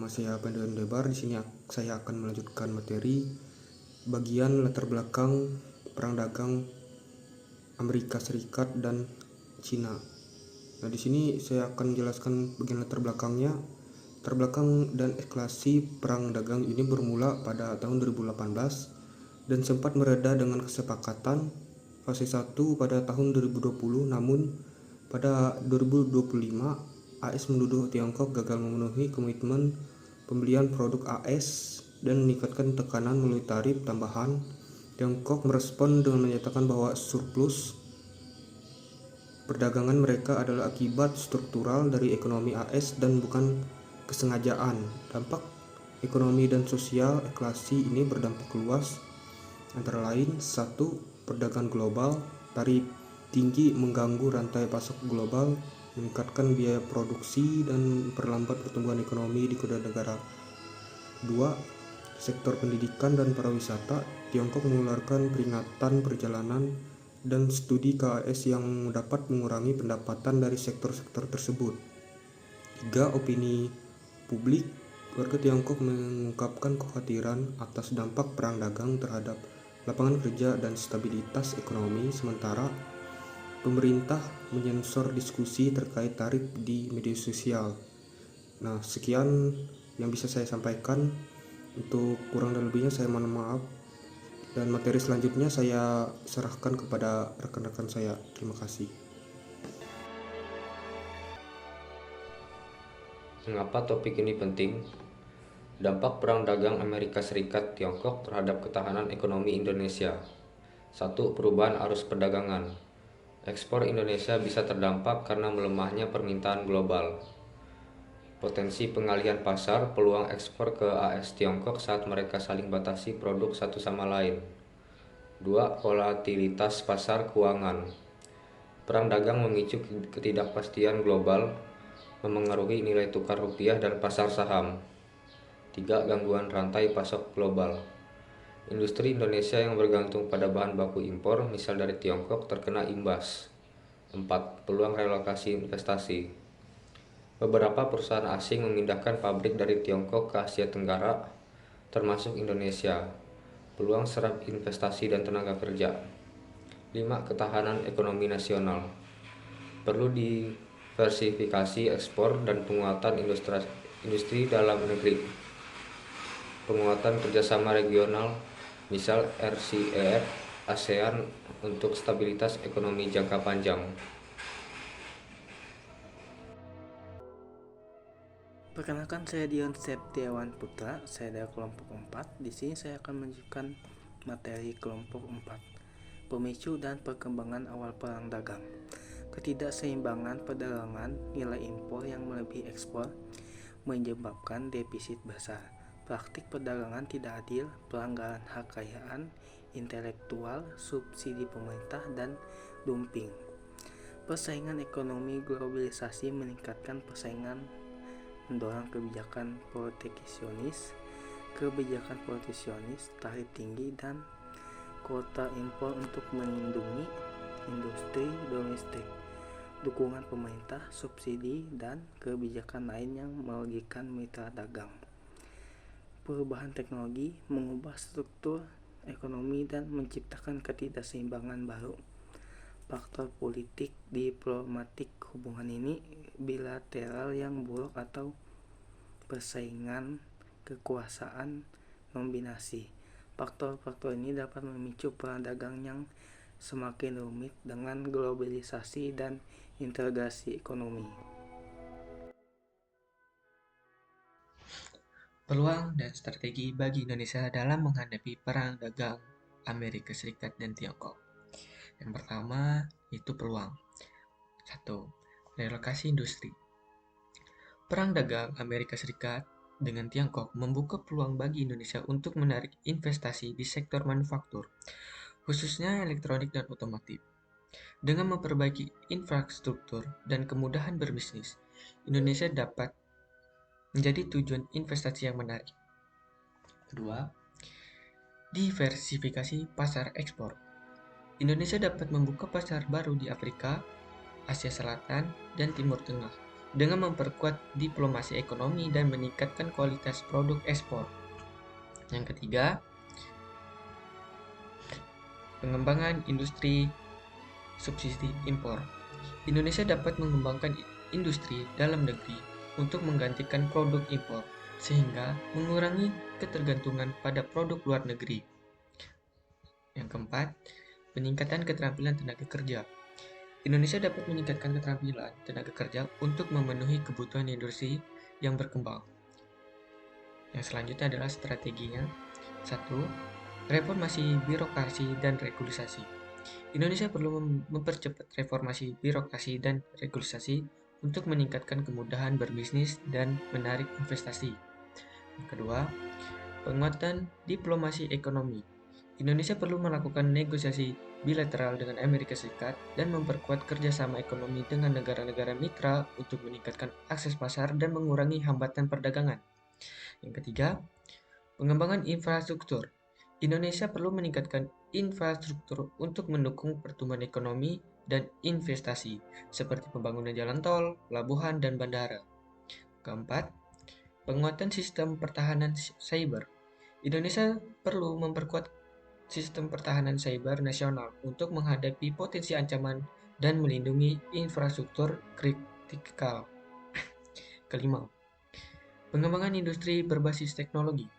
Nama saya Panduan Debar. Di sini saya akan melanjutkan materi bagian latar belakang perang dagang Amerika Serikat dan Cina. Nah, di sini saya akan jelaskan bagian latar belakangnya. Latar belakang dan eskalasi perang dagang ini bermula pada tahun 2018 dan sempat mereda dengan kesepakatan fase 1 pada tahun 2020, namun pada 2025 AS menuduh Tiongkok gagal memenuhi komitmen pembelian produk AS dan meningkatkan tekanan melalui tarif tambahan. Tiongkok merespon dengan menyatakan bahwa surplus perdagangan mereka adalah akibat struktural dari ekonomi AS dan bukan kesengajaan. Dampak ekonomi dan sosial eskalasi ini berdampak luas, antara lain: 1. Perdagangan global. Tarif tinggi mengganggu rantai pasok global, meningkatkan biaya produksi dan memperlambat pertumbuhan ekonomi di kedua negara. 2. Sektor pendidikan dan pariwisata. Tiongkok mengeluarkan peringatan perjalanan dan studi KAS yang dapat mengurangi pendapatan dari sektor-sektor tersebut. 3. Opini publik. Warga Tiongkok mengungkapkan kekhawatiran atas dampak perang dagang terhadap lapangan kerja dan stabilitas ekonomi, sementara pemerintah menyensor diskusi terkait tarif di media sosial. Nah, sekian yang bisa saya sampaikan. Untuk kurang dan lebihnya saya mohon maaf, dan materi selanjutnya saya serahkan kepada rekan-rekan saya. Terima kasih. Mengapa topik ini penting? Dampak perang dagang Amerika Serikat Tiongkok terhadap ketahanan ekonomi Indonesia. 1. Perubahan arus perdagangan. Ekspor Indonesia bisa terdampak karena melemahnya permintaan global. Potensi pengalihan pasar, peluang ekspor ke AS Tiongkok saat mereka saling batasi produk satu sama lain. 2. Volatilitas pasar keuangan. Perang dagang memicu ketidakpastian global, memengaruhi nilai tukar rupiah dan pasar saham. 3. Gangguan rantai pasok global. Industri Indonesia yang bergantung pada bahan baku impor, misal dari Tiongkok, terkena imbas. 4. Peluang relokasi investasi. Beberapa perusahaan asing memindahkan pabrik dari Tiongkok ke Asia Tenggara, termasuk Indonesia. Peluang serap investasi dan tenaga kerja. 5. Ketahanan ekonomi nasional. Perlu diversifikasi ekspor dan penguatan industri dalam negeri. Penguatan kerjasama regional, misal RCEP, ASEAN, untuk stabilitas ekonomi jangka panjang. Perkenalkan, saya Dion Septiawan Putra, saya dari kelompok 4. Di sini saya akan menunjukkan materi kelompok 4. Pemicu dan perkembangan awal perang dagang. Ketidakseimbangan perdagangan, nilai impor yang melebihi ekspor menyebabkan defisit besar. Praktik perdagangan tidak adil, pelanggaran hak kekayaan intelektual, subsidi pemerintah, dan dumping. Persaingan ekonomi, globalisasi meningkatkan persaingan, mendorong kebijakan proteksionis, tarif tinggi, dan kuota impor untuk melindungi industri domestik. Dukungan pemerintah, subsidi, dan kebijakan lain yang merugikan mitra dagang. Perubahan teknologi mengubah struktur ekonomi dan menciptakan ketidakseimbangan baru. Faktor politik diplomatik, hubungan ini bilateral yang buruk atau persaingan kekuasaan dominasi. Faktor-faktor ini dapat memicu perang dagang yang semakin rumit dengan globalisasi dan integrasi ekonomi. Peluang dan strategi bagi Indonesia dalam menghadapi perang dagang Amerika Serikat dan Tiongkok. Yang pertama, itu peluang. 1. Relokasi industri. Perang dagang Amerika Serikat dengan Tiongkok membuka peluang bagi Indonesia untuk menarik investasi di sektor manufaktur, khususnya elektronik dan otomotif. Dengan memperbaiki infrastruktur dan kemudahan berbisnis, Indonesia dapat menjadi tujuan investasi yang menarik. Kedua, diversifikasi pasar ekspor. Indonesia dapat membuka pasar baru di Afrika, Asia Selatan, dan Timur Tengah dengan memperkuat diplomasi ekonomi dan meningkatkan kualitas produk ekspor. Yang ketiga, pengembangan industri subsidi impor. Indonesia dapat mengembangkan industri dalam negeri untuk menggantikan produk impor, sehingga mengurangi ketergantungan pada produk luar negeri. Yang keempat, peningkatan keterampilan tenaga kerja. Indonesia dapat meningkatkan keterampilan tenaga kerja untuk memenuhi kebutuhan industri yang berkembang. Yang selanjutnya adalah strateginya. 1. Reformasi birokrasi dan regulasi. Indonesia perlu mempercepat reformasi birokrasi dan regulasi untuk meningkatkan kemudahan berbisnis dan menarik investasi. Yang kedua, penguatan diplomasi ekonomi. Indonesia perlu melakukan negosiasi bilateral dengan Amerika Serikat dan memperkuat kerjasama ekonomi dengan negara-negara mitra untuk meningkatkan akses pasar dan mengurangi hambatan perdagangan. Yang ketiga, pengembangan infrastruktur. Indonesia perlu meningkatkan infrastruktur untuk mendukung pertumbuhan ekonomi dan investasi, seperti pembangunan jalan tol, pelabuhan, dan bandara. Keempat, penguatan sistem pertahanan cyber. Indonesia perlu memperkuat sistem pertahanan cyber nasional untuk menghadapi potensi ancaman dan melindungi infrastruktur kritikal. Kelima, pengembangan industri berbasis teknologi.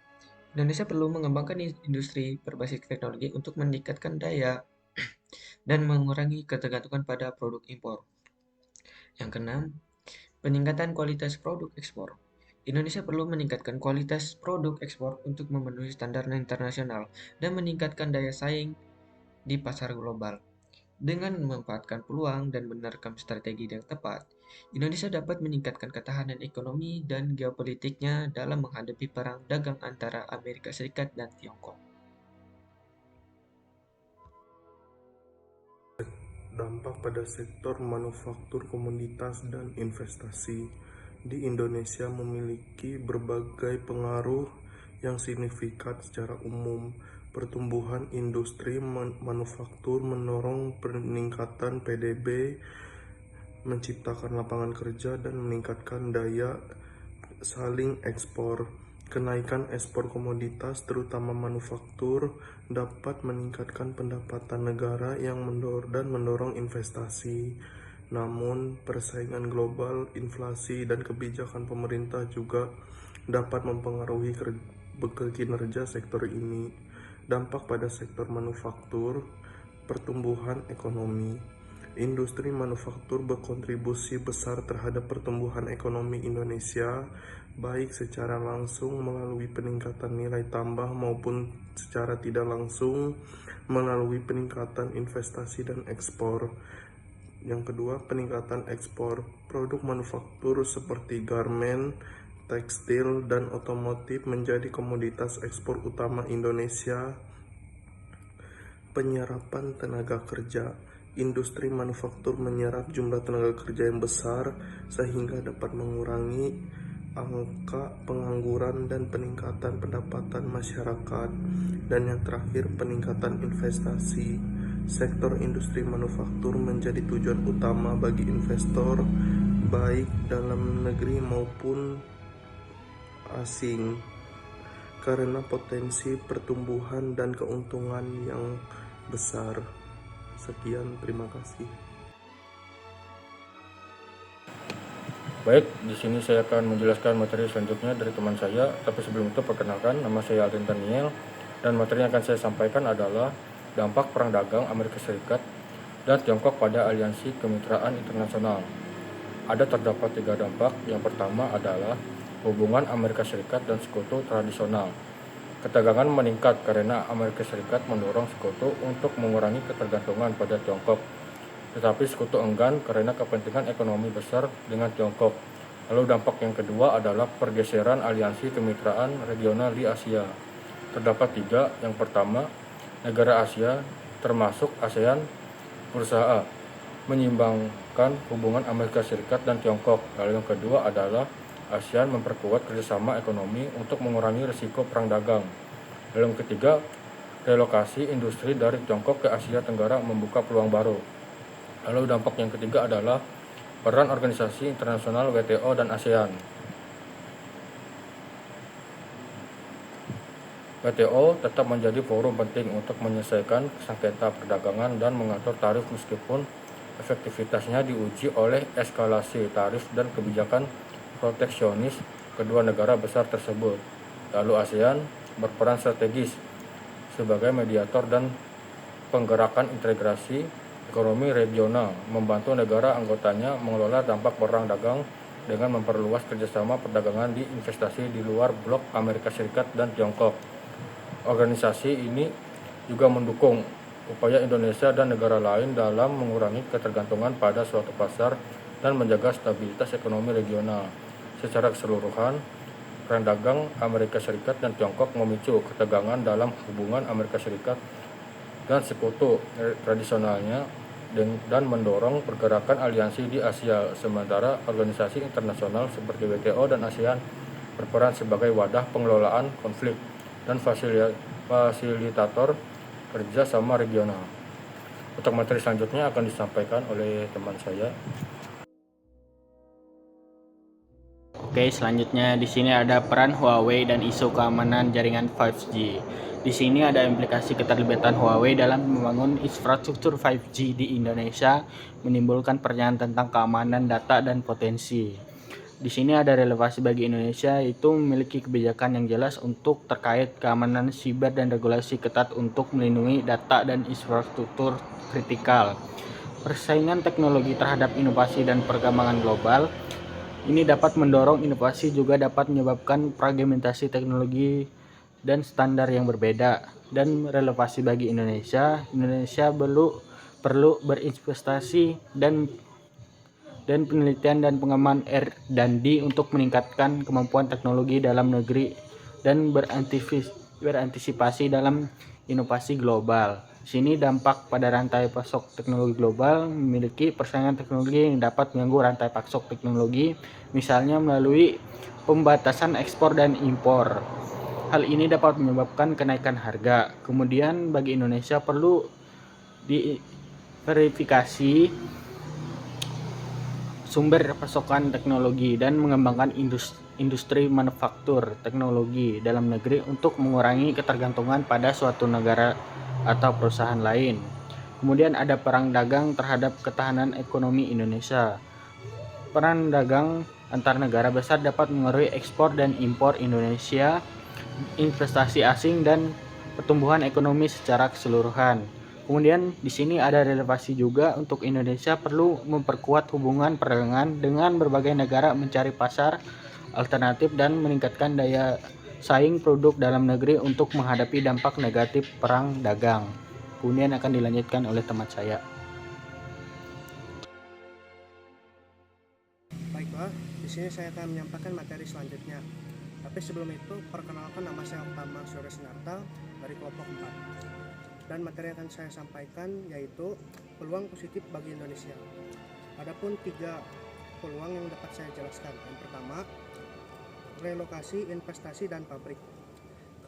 Indonesia perlu mengembangkan industri berbasis teknologi untuk meningkatkan daya dan mengurangi ketergantungan pada produk impor. Yang keenam, peningkatan kualitas produk ekspor. Indonesia perlu meningkatkan kualitas produk ekspor untuk memenuhi standar internasional dan meningkatkan daya saing di pasar global. Dengan memanfaatkan peluang dan menerapkan strategi yang tepat, Indonesia dapat meningkatkan ketahanan ekonomi dan geopolitiknya dalam menghadapi perang dagang antara Amerika Serikat dan Tiongkok. Dampak pada sektor manufaktur komoditas dan investasi di Indonesia memiliki berbagai pengaruh yang signifikan secara umum. Pertumbuhan industri manufaktur mendorong peningkatan PDB, menciptakan lapangan kerja, dan meningkatkan daya saing ekspor. Kenaikan ekspor komoditas, terutama manufaktur, dapat meningkatkan pendapatan negara yang mendorong investasi. Namun, persaingan global, inflasi, dan kebijakan pemerintah juga dapat mempengaruhi kinerja sektor ini. Dampak pada sektor manufaktur, pertumbuhan ekonomi. Industri manufaktur berkontribusi besar terhadap pertumbuhan ekonomi Indonesia, baik secara langsung melalui peningkatan nilai tambah maupun secara tidak langsung melalui peningkatan investasi dan ekspor. Yang kedua, peningkatan ekspor. Produk manufaktur seperti garmen, tekstil, dan otomotif menjadi komoditas ekspor utama Indonesia. Penyerapan tenaga kerja. Industri manufaktur menyerap jumlah tenaga kerja yang besar sehingga dapat mengurangi angka pengangguran dan peningkatan pendapatan masyarakat. Dan yang terakhir, peningkatan investasi. Sektor industri manufaktur menjadi tujuan utama bagi investor baik dalam negeri maupun asing karena potensi pertumbuhan dan keuntungan yang besar. Sekian, terima kasih. Baik, di sini saya akan menjelaskan materi selanjutnya dari teman saya. Tapi sebelum itu, perkenalkan, nama saya Alden Daniel, dan materi yang akan saya sampaikan adalah dampak perang dagang Amerika Serikat dan Tiongkok pada aliansi kemitraan internasional. Terdapat 3 dampak. Yang pertama adalah hubungan Amerika Serikat dan sekutu tradisional. Ketegangan meningkat karena Amerika Serikat mendorong sekutu untuk mengurangi ketergantungan pada Tiongkok. Tetapi sekutu enggan karena kepentingan ekonomi besar dengan Tiongkok. Lalu dampak yang kedua adalah pergeseran aliansi kemitraan regional di Asia. Terdapat 3. Yang pertama, negara Asia termasuk ASEAN berusaha menyeimbangkan hubungan Amerika Serikat dan Tiongkok. Lalu yang kedua adalah ASEAN memperkuat kerjasama ekonomi untuk mengurangi risiko perang dagang. Lalu yang ketiga, relokasi industri dari Tiongkok ke Asia Tenggara membuka peluang baru. Lalu dampak yang ketiga adalah Peran organisasi internasional WTO dan ASEAN. WTO tetap menjadi forum penting untuk menyelesaikan sengketa perdagangan dan mengatur tarif meskipun efektivitasnya diuji oleh eskalasi tarif dan kebijakan proteksionis kedua negara besar tersebut. Lalu ASEAN berperan strategis sebagai mediator dan penggerakan integrasi ekonomi regional, membantu negara anggotanya mengelola dampak perang dagang dengan memperluas kerjasama perdagangan di investasi di luar blok Amerika Serikat dan Tiongkok. Organisasi ini juga mendukung upaya Indonesia dan negara lain dalam mengurangi ketergantungan pada suatu pasar dan menjaga stabilitas ekonomi regional. Secara keseluruhan, perang dagang Amerika Serikat dan Tiongkok memicu ketegangan dalam hubungan Amerika Serikat dan sekutu tradisionalnya dan mendorong pergerakan aliansi di Asia, sementara organisasi internasional seperti WTO dan ASEAN berperan sebagai wadah pengelolaan konflik dan fasilitator kerja sama regional. Untuk materi selanjutnya akan disampaikan oleh teman saya. Oke, selanjutnya di sini ada peran Huawei dan isu keamanan jaringan 5G. Di sini ada implikasi keterlibatan Huawei dalam membangun infrastruktur 5G di Indonesia, menimbulkan pertanyaan tentang keamanan data dan potensi. Di sini ada relevansi bagi Indonesia, yaitu memiliki kebijakan yang jelas untuk terkait keamanan siber dan regulasi ketat untuk melindungi data dan infrastruktur kritikal. Persaingan teknologi terhadap inovasi dan perkembangan global ini dapat mendorong inovasi, juga dapat menyebabkan fragmentasi teknologi dan standar yang berbeda. Dan relevansi bagi Indonesia perlu berinvestasi dan penelitian dan pengembangan R&D untuk meningkatkan kemampuan teknologi dalam negeri dan berantisipasi dalam inovasi global. Di sini dampak pada rantai pasok teknologi global memiliki persaingan teknologi yang dapat mengganggu rantai pasok teknologi, misalnya melalui pembatasan ekspor dan impor. Hal ini dapat menyebabkan kenaikan harga. Kemudian bagi Indonesia perlu diverifikasi sumber pasokan teknologi dan mengembangkan industri manufaktur teknologi dalam negeri untuk mengurangi ketergantungan pada suatu negara atau perusahaan lain. Kemudian ada perang dagang terhadap ketahanan ekonomi Indonesia. Perang dagang antar negara besar dapat mengaruhi ekspor dan impor Indonesia, investasi asing, dan pertumbuhan ekonomi secara keseluruhan. Kemudian di sini ada relevansi juga untuk Indonesia perlu memperkuat hubungan perdagangan dengan berbagai negara, mencari pasar alternatif dan meningkatkan daya saing produk dalam negeri untuk menghadapi dampak negatif perang dagang. Kemudian akan dilanjutkan oleh teman saya. Baiklah, di sini saya akan menyampaikan materi selanjutnya. Tapi sebelum itu, perkenalkan, nama saya Utama Surya Sinarta dari kelompok 4. Dan materi yang akan saya sampaikan yaitu peluang positif bagi Indonesia. Adapun 3 peluang yang dapat saya jelaskan. Yang pertama, relokasi investasi dan pabrik.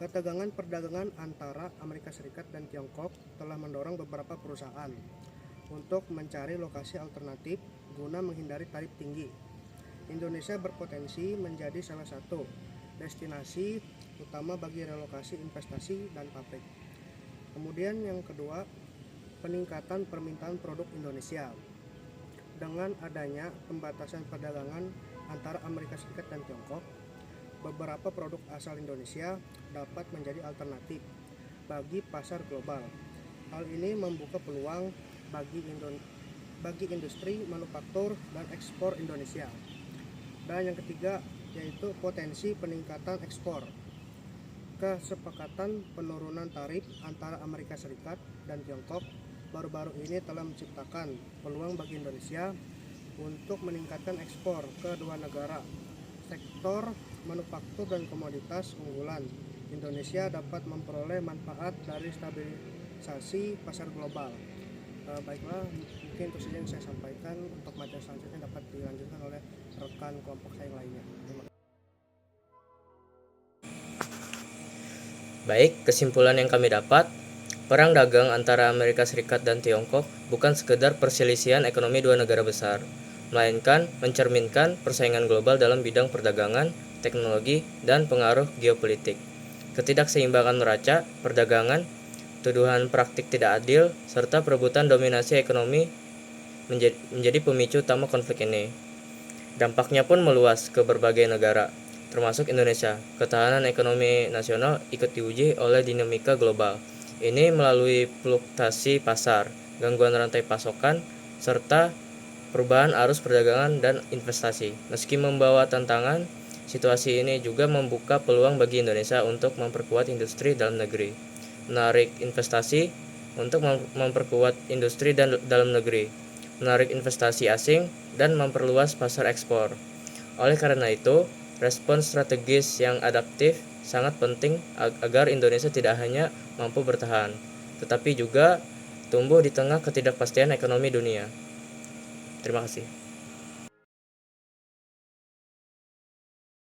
Ketegangan perdagangan antara Amerika Serikat dan Tiongkok telah mendorong beberapa perusahaan untuk mencari lokasi alternatif guna menghindari tarif tinggi. Indonesia berpotensi menjadi salah satu destinasi utama bagi relokasi investasi dan pabrik. Kemudian yang kedua, peningkatan permintaan produk Indonesia. Dengan adanya pembatasan perdagangan antara Amerika Serikat dan Tiongkok, beberapa produk asal Indonesia dapat menjadi alternatif bagi pasar global. Hal ini membuka peluang bagi industri manufaktur dan ekspor Indonesia. Dan yang ketiga yaitu potensi peningkatan ekspor. Kesepakatan penurunan tarif antara Amerika Serikat dan Tiongkok baru-baru ini telah menciptakan peluang bagi Indonesia untuk meningkatkan ekspor ke dua negara. Sektor manufaktur dan komoditas unggulan Indonesia dapat memperoleh manfaat dari stabilisasi pasar global. Baiklah, mungkin itu saja yang saya sampaikan. Untuk materi selanjutnya dapat dilanjutkan oleh rekan kelompok saya yang lainnya. Terima kasih. Baik, kesimpulan yang kami dapat, perang dagang antara Amerika Serikat dan Tiongkok bukan sekedar perselisihan ekonomi dua negara besar, melainkan mencerminkan persaingan global dalam bidang perdagangan, teknologi, dan pengaruh geopolitik. Ketidakseimbangan neraca, perdagangan, tuduhan praktik tidak adil, serta perebutan dominasi ekonomi menjadi pemicu utama konflik ini. Dampaknya pun meluas ke berbagai negara, termasuk Indonesia. Ketahanan ekonomi nasional ikut diuji oleh dinamika global. Ini melalui fluktuasi pasar, gangguan rantai pasokan, serta perubahan arus perdagangan dan investasi. Meski membawa tantangan, situasi ini juga membuka peluang bagi Indonesia untuk memperkuat industri dalam negeri, menarik investasi untuk memperkuat industri dalam negeri, menarik investasi asing, dan memperluas pasar ekspor. Oleh karena itu, respons strategis yang adaptif sangat penting agar Indonesia tidak hanya mampu bertahan, tetapi juga tumbuh di tengah ketidakpastian ekonomi dunia. Terima kasih.